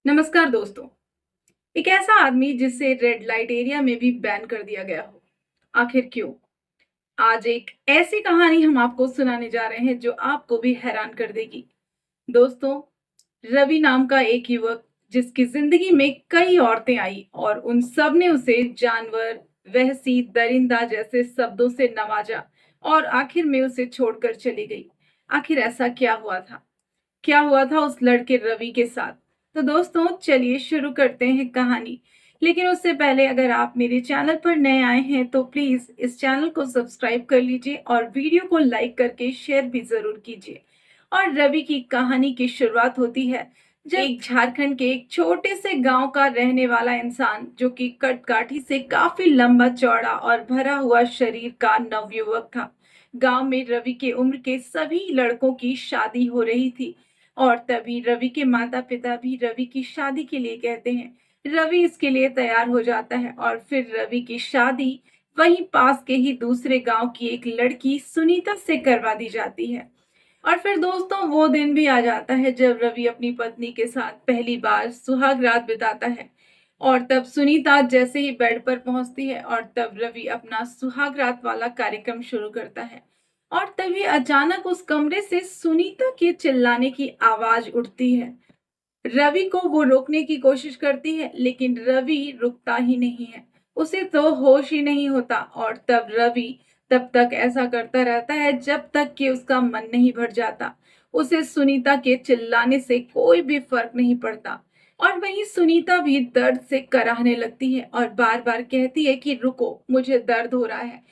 नमस्कार दोस्तों। एक ऐसा आदमी जिसे रेड लाइट एरिया में भी बैन कर दिया गया हो, आखिर क्यों? आज एक ऐसी कहानी हम आपको सुनाने जा रहे हैं जो आपको भी हैरान कर देगी। दोस्तों, रवि नाम का एक युवक जिसकी जिंदगी में कई औरतें आई और उन सब ने उसे जानवर, वहशी, दरिंदा जैसे शब्दों से नवाजा और आखिर में उसे छोड़कर चली गई। आखिर ऐसा क्या हुआ था? क्या हुआ था उस लड़के रवि के साथ? तो दोस्तों, चलिए शुरू करते हैं कहानी। लेकिन उससे पहले अगर आप मेरे चैनल पर नए आए हैं तो प्लीज इस चैनल को सब्सक्राइब कर लीजिए और वीडियो को लाइक करके शेयर भी जरूर कीजिए। और रवि की कहानी की शुरुआत होती है जब एक झारखंड के एक छोटे से गांव का रहने वाला इंसान, जो कि कटकाठी से काफी लंबा चौड़ा और भरा हुआ शरीर का नवयुवक था। गांव में रवि के उम्र के सभी लड़कों की शादी हो रही थी और तभी रवि के माता-पिता भी रवि की शादी के लिए कहते हैं। रवि इसके लिए तैयार हो जाता है और फिर रवि की शादी वहीं पास के ही दूसरे गांव की एक लड़की सुनीता से करवा दी जाती है। और फिर दोस्तों, वो दिन भी आ जाता है जब रवि अपनी पत्नी के साथ पहली बार सुहाग रात बिताता है। और तब सुनीता जैसे ही बेड पर पहुंचती है और तब रवि अपना सुहाग रात वाला कार्यक्रम शुरू करता है। और तभी अचानक उस कमरे से सुनीता के चिल्लाने की आवाज उठती है। रवि को वो रोकने की कोशिश करती है लेकिन रवि रुकता ही नहीं है। उसे तो होश ही नहीं होता और तब रवि तब तक ऐसा करता रहता है जब तक कि उसका मन नहीं भर जाता। उसे सुनीता के चिल्लाने से कोई भी फर्क नहीं पड़ता। और वहीं सुनीता भी दर्द से कराहने लगती है और बार बार कहती है कि रुको, मुझे दर्द हो रहा है।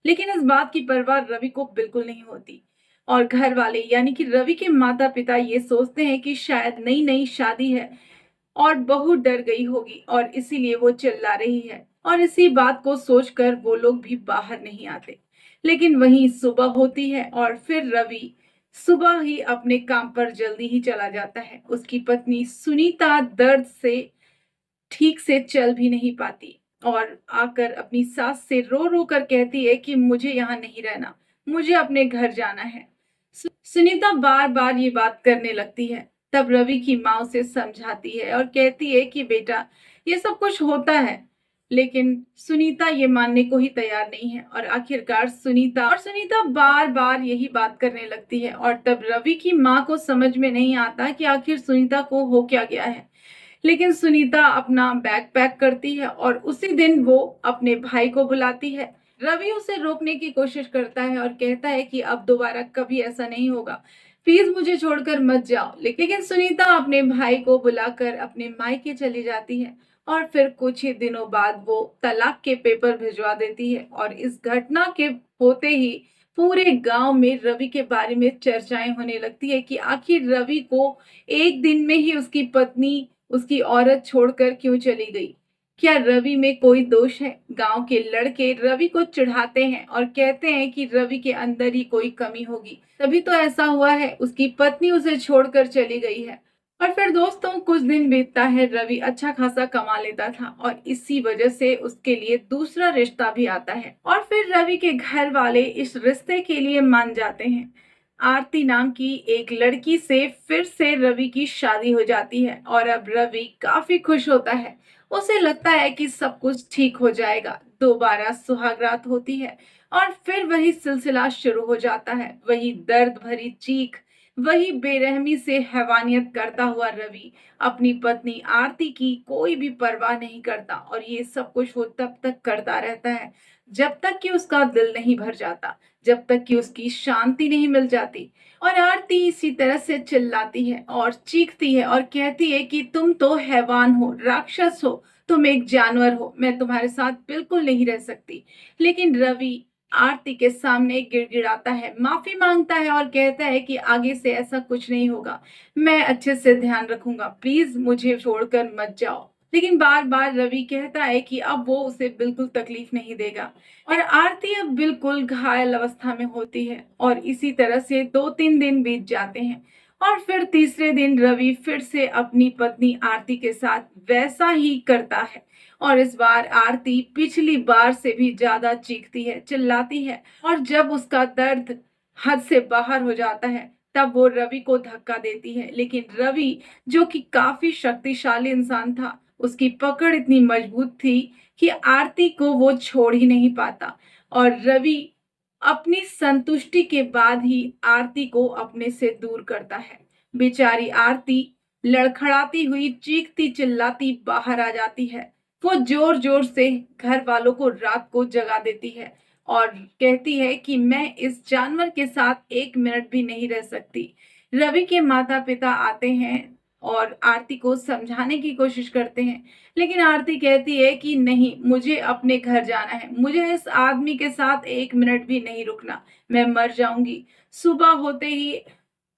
लेकिन इस बात की परवाह रवि को बिल्कुल नहीं होती। और घर वाले यानी कि रवि के माता पिता ये सोचते हैं कि शायद नई नई शादी है और बहू डर गई होगी और इसीलिए वो चिल्ला रही है। और इसी बात को सोचकर वो लोग भी बाहर नहीं आते। लेकिन वहीं सुबह होती है और फिर रवि सुबह ही अपने काम पर जल्दी ही चला जाता है। उसकी पत्नी सुनीता दर्द से ठीक से चल भी नहीं पाती और आकर अपनी सास से रो रो कर कहती है कि मुझे यहाँ नहीं रहना, मुझे अपने घर जाना है। सुनीता बार बार ये बात करने लगती है। तब रवि की माँ उसे समझाती है और कहती है कि बेटा, ये सब कुछ होता है। लेकिन सुनीता ये मानने को ही तैयार नहीं है और आखिरकार सुनीता बार बार यही बात करने लगती है। और तब रवि की माँ को समझ में नहीं आता कि आखिर सुनीता को हो क्या गया है। लेकिन सुनीता अपना बैग पैक करती है और उसी दिन वो अपने भाई को बुलाती है। रवि उसे रोकने की कोशिश करता है और कहता है कि अब दोबारा कभी ऐसा नहीं होगा, प्लीज मुझे छोड़कर मत जाओ। लेकिन सुनीता अपने भाई को बुलाकर अपने मायके चली जाती है और फिर कुछ ही दिनों बाद वो तलाक के पेपर भिजवा देती है। और इस घटना के होते ही पूरे गांव में रवि के बारे में चर्चाएं होने लगती है कि आखिर रवि को एक दिन में ही उसकी पत्नी, उसकी औरत छोड़कर क्यों चली गई? क्या रवि में कोई दोष है? गांव के लड़के रवि को चिढ़ाते हैं और कहते हैं कि रवि के अंदर ही कोई कमी होगी, तभी तो ऐसा हुआ है, उसकी पत्नी उसे छोड़कर चली गई है। और फिर दोस्तों, कुछ दिन बीतता है, रवि अच्छा खासा कमा लेता था और इसी वजह से उसके लिए दूसरा रिश्ता भी आता है और फिर रवि के घर वाले इस रिश्ते के लिए मान जाते हैं। आरती नाम की एक लड़की से फिर से रवि की शादी हो जाती है और अब रवि काफी खुश होता है। उसे लगता है कि सब कुछ ठीक हो जाएगा। दोबारा सुहागरात होती है और फिर वही सिलसिला शुरू हो जाता है। वही दर्द भरी चीख, वही बेरहमी से हैवानियत करता हुआ रवि अपनी पत्नी आरती की कोई भी परवाह नहीं करता। और ये सब कुछ वो तब तक करता रहता है जब तक कि उसका दिल नहीं भर जाता, जब तक कि उसकी शांति नहीं मिल जाती। और आरती इसी तरह से चिल्लाती है और चीखती है और कहती है कि तुम तो हैवान हो, राक्षस हो, तुम एक जानवर हो, मैं तुम्हारे साथ बिल्कुल नहीं रह सकती। लेकिन रवि आरती के सामने गिड़गिड़ाता है, माफी मांगता है और कहता है कि आगे से ऐसा कुछ नहीं होगा, मैं अच्छे से ध्यान रखूंगा, प्लीज मुझे छोड़कर मत जाओ। लेकिन बार बार रवि कहता है कि अब वो उसे बिल्कुल तकलीफ नहीं देगा। और आरती अब बिल्कुल घायल अवस्था में होती है और इसी तरह से 2-3 दिन बीत जाते हैं। और फिर तीसरे दिन रवि फिर से अपनी पत्नी आरती के साथ वैसा ही करता है और इस बार आरती पिछली बार से भी ज्यादा चीखती है, चिल्लाती है। और जब उसका दर्द हद से बाहर हो जाता है तब वो रवि को धक्का देती है, लेकिन रवि जो कि काफी शक्तिशाली इंसान था, उसकी पकड़ इतनी मजबूत थी कि आरती को वो छोड़ ही नहीं पाता। और रवि अपनी संतुष्टि के बाद ही आरती को अपने से दूर करता है। बेचारी आरती लड़खड़ाती हुई चीखती चिल्लाती बाहर आ जाती है। वो जोर जोर से घर वालों को रात को जगा देती है और कहती है कि मैं इस जानवर के साथ 1 मिनट भी नहीं रह सकती। रवि के माता पिता आते हैं और आरती को समझाने की कोशिश करते हैं, लेकिन आरती कहती है कि नहीं, मुझे अपने घर जाना है, मुझे इस आदमी के साथ 1 मिनट भी नहीं रुकना, मैं मर जाऊंगी। सुबह होते ही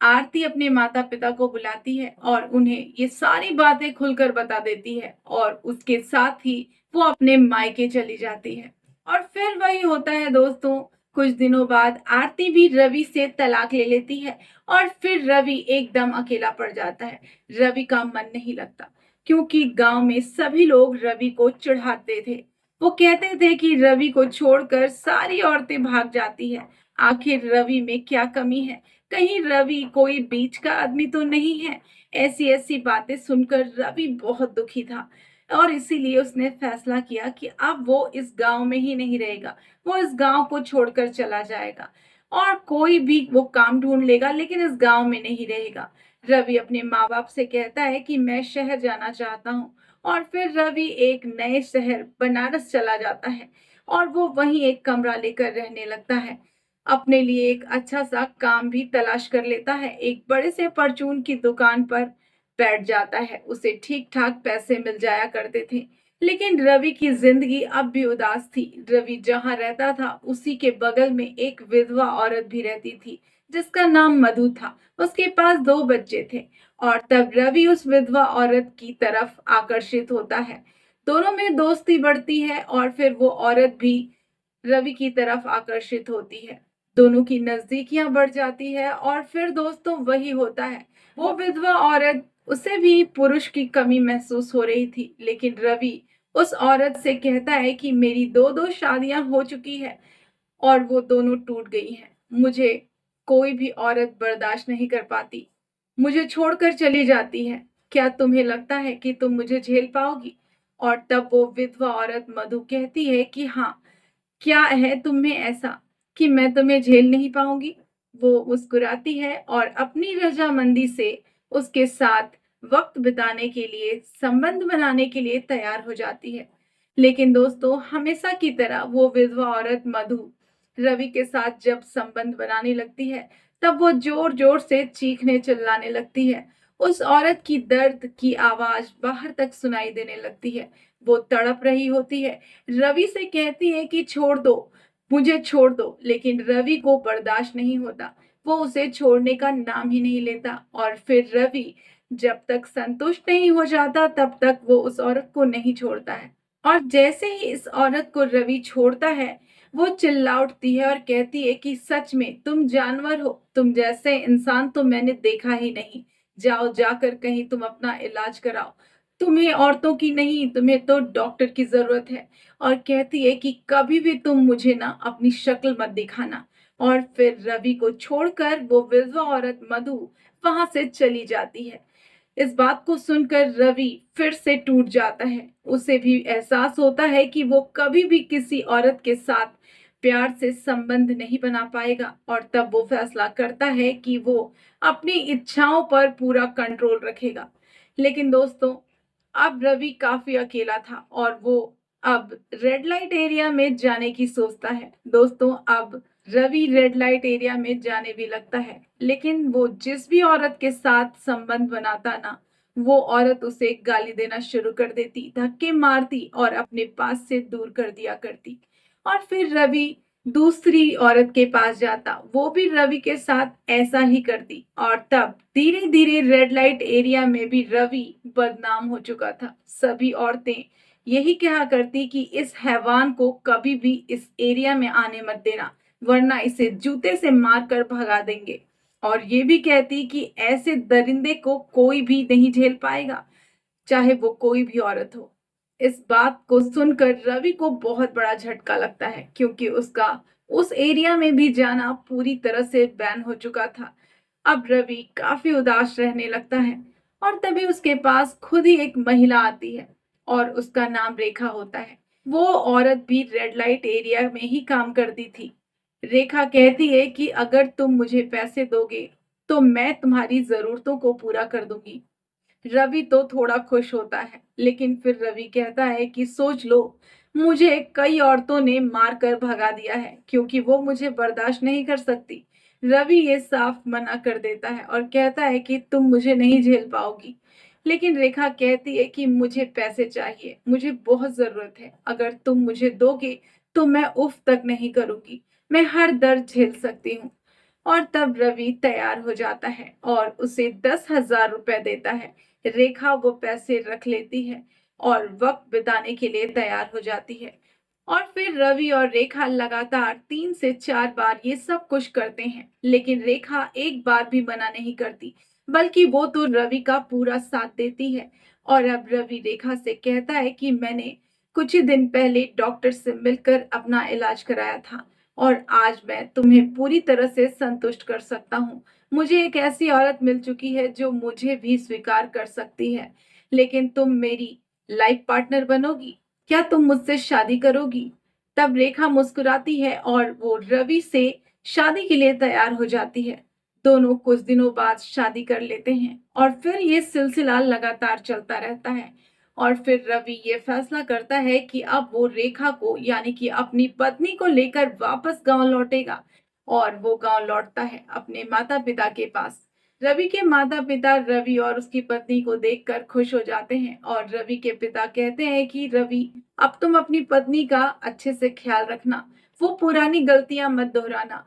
आरती अपने माता पिता को बुलाती है और उन्हें ये सारी बातें खुलकर बता देती है और उसके साथ ही वो अपने मायके चली जाती है। और फिर वही होता है दोस्तों, कुछ दिनों बाद आरती भी रवि से तलाक ले लेती है और फिर रवि एकदम अकेला पड़ जाता है। रवि का मन नहीं लगता क्योंकि गांव में सभी लोग रवि को चिढ़ाते थे। वो कहते थे कि रवि को छोड़कर सारी औरतें भाग जाती है। आखिर रवि में क्या कमी है? कहीं रवि कोई बीच का आदमी तो नहीं है? ऐसी ऐसी बातें सुनकर रवि बहुत दुखी था और इसीलिए उसने फैसला किया कि अब वो इस गांव में ही नहीं रहेगा, वो इस गांव को छोड़कर चला जाएगा और कोई भी वो काम ढूंढ लेगा, लेकिन इस गांव में नहीं रहेगा। रवि अपने माँ बाप से कहता है कि मैं शहर जाना चाहता हूँ और फिर रवि एक नए शहर बनारस चला जाता है और वो वहीं एक कमरा लेकर रहने लगता है। अपने लिए एक अच्छा सा काम भी तलाश कर लेता है। एक बड़े से परचून की दुकान पर बैठ जाता है। उसे ठीक ठाक पैसे मिल जाया करते थे, लेकिन रवि की जिंदगी अब भी उदास थी। रवि जहाँ रहता था उसी के बगल में एक विधवा औरत भी रहती थी जिसका नाम मधु था। उसके पास 2 बच्चे थे और तब रवि उस विधवा औरत की तरफ आकर्षित होता है। दोनों में दोस्ती बढ़ती है और फिर वो औरत भी रवि की तरफ आकर्षित होती है। दोनों की नजदीकियां बढ़ जाती है और फिर दोस्तों वही होता है। वो विधवा औरत, उसे भी पुरुष की कमी महसूस हो रही थी, लेकिन रवि उस औरत से कहता है कि मेरी 2 शादियां हो चुकी है और वो दोनों टूट गई हैं। मुझे कोई भी औरत बर्दाश्त नहीं कर पाती, मुझे छोड़कर चली जाती है। क्या तुम्हें लगता है कि तुम मुझे झेल पाओगी? और तब वो विधवा औरत मधु कहती है कि हाँ, क्या है तुम में ऐसा कि मैं तुम्हें झेल नहीं पाऊंगी? वो मुस्कुराती है और अपनी रजामंदी से उसके साथ वक्त बिताने के लिए, संबंध बनाने के लिए तैयार हो जाती है। लेकिन दोस्तों, हमेशा की तरह वो विधवा औरत मधु रवि के साथ जब संबंध बनाने लगती है, तब वो जोर जोर से चीखने चिल्लाने लगती है। उस औरत की दर्द की आवाज बाहर तक सुनाई देने लगती है। वो तड़प रही होती है, रवि से कहती है कि छोड़ दो, मुझे छोड़ दो, लेकिन रवि को बर्दाश्त नहीं होता। वो उसे छोड़ने का नाम ही नहीं लेता और फिर रवि जब तक संतुष्ट नहीं हो जाता तब तक वो उस औरत को नहीं छोड़ता है। और जैसे ही इस औरत को रवि छोड़ता है, वो चिल्ला उठती है और कहती है कि सच में तुम जानवर हो, तुम जैसे इंसान तो मैंने देखा ही नहीं। जाओ, जाकर कहीं तुम अपना इलाज कराओ, तुम्हें औरतों की नहीं, तुम्हें तो डॉक्टर की जरूरत है। और कहती है कि कभी भी तुम मुझे ना अपनी शक्ल मत दिखाना। और फिर रवि को छोड़कर वो विधवा औरत मधु वहां से चली जाती है। इस बात को सुनकर रवि फिर से टूट जाता है। उसे भी एहसास होता है कि वो कभी भी किसी औरत के साथ प्यार से संबंध नहीं बना पाएगा और तब वो फैसला करता है कि वो अपनी इच्छाओं पर पूरा कंट्रोल रखेगा। लेकिन दोस्तों, अब रवि काफी अकेला था और वो अब रेड लाइट एरिया में जाने की सोचता है। दोस्तों, अब रवि रेड लाइट एरिया में जाने भी लगता है, लेकिन वो जिस भी औरत के साथ संबंध बनाता ना, वो औरत उसे गाली देना शुरू कर देती, धक्के मारती और अपने पास से दूर कर दिया करती। और फिर रवि दूसरी औरत के पास जाता, वो भी रवि के साथ ऐसा ही करती और तब धीरे धीरे रेड लाइट एरिया में भी रवि बदनाम हो चुका था। सभी औरतें यही कहा करती कि इस हैवान को कभी भी इस एरिया में आने मत देना, वरना इसे जूते से मारकर भगा देंगे। और ये भी कहती कि ऐसे दरिंदे को कोई भी नहीं झेल पाएगा, चाहे वो कोई भी औरत हो। इस बात को सुनकर रवि को बहुत बड़ा झटका लगता है क्योंकि उसका उस एरिया में भी जाना पूरी तरह से बैन हो चुका था। अब रवि काफी उदास रहने लगता है और तभी उसके पास खुद ही एक महिला आती है और उसका नाम रेखा होता है। वो औरत भी रेड लाइट एरिया में ही काम करती थी। रेखा कहती है कि अगर तुम मुझे पैसे दोगे तो मैं तुम्हारी जरूरतों को पूरा कर दूंगी। रवि तो थोड़ा खुश होता है, लेकिन फिर रवि कहता है कि सोच लो, मुझे कई औरतों ने मार कर भगा दिया है क्योंकि वो मुझे बर्दाश्त नहीं कर सकती। रवि ये साफ मना कर देता है और कहता है कि तुम मुझे नहीं झेल पाओगी। लेकिन रेखा कहती है कि मुझे पैसे चाहिए, मुझे बहुत जरूरत है, अगर तुम मुझे दोगे तो मैं उफ तक नहीं करूंगी, मैं हर दर्द झेल सकती हूँ। और तब रवि तैयार हो जाता है और उसे 10,000 रुपए देता है। रेखा वो पैसे रख लेती है और वक्त बिताने के लिए तैयार हो जाती है। और फिर रवि और रेखा लगातार 3 से 4 बार ये सब कुछ करते हैं, लेकिन रेखा एक बार भी मना नहीं करती, बल्कि वो तो रवि का पूरा साथ देती है। और अब रवि रेखा से कहता है कि मैंने कुछ ही दिन पहले डॉक्टर से मिलकर अपना इलाज कराया था और आज मैं तुम्हें पूरी तरह से संतुष्ट कर सकता हूँ। मुझे एक ऐसी औरत मिल चुकी है जो मुझे भी स्वीकार कर सकती है। लेकिन तुम मेरी लाइफ पार्टनर बनोगी? क्या तुम मुझसे शादी करोगी? तब रेखा मुस्कुराती है और वो रवि से शादी के लिए तैयार हो जाती है। दोनों कुछ दिनों बाद शादी कर लेते हैं और फिर ये सिलसिला लगातार चलता रहता है। और फिर रवि ये फैसला करता है कि अब वो रेखा को यानी कि अपनी पत्नी को लेकर वापस गांव लौटेगा। और वो गांव लौटता है अपने माता पिता के पास। रवि के माता पिता रवि और उसकी पत्नी को देखकर खुश हो जाते हैं और रवि के पिता कहते हैं कि रवि, अब तुम अपनी पत्नी का अच्छे से ख्याल रखना, वो पुरानी गलतियां मत दोहराना।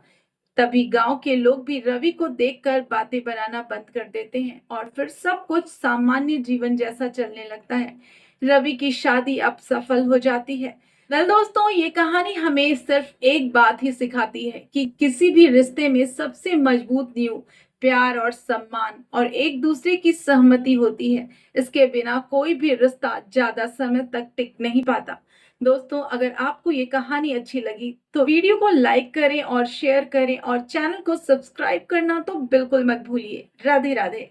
तभी गांव के लोग भी रवि को देखकर बातें बनाना बंद कर देते हैं और फिर सब कुछ सामान्य जीवन जैसा चलने लगता है। रवि की शादी अब सफल हो जाती है। वेल दोस्तों, ये कहानी हमें सिर्फ एक बात ही सिखाती है कि किसी भी रिश्ते में सबसे मजबूत नींव प्यार और सम्मान और एक दूसरे की सहमति होती है। इसके बिना कोई भी रिश्ता ज्यादा समय तक टिक नहीं पाता। दोस्तों, अगर आपको ये कहानी अच्छी लगी तो वीडियो को लाइक करें और शेयर करें और चैनल को सब्सक्राइब करना तो बिल्कुल मत भूलिए। राधे राधे।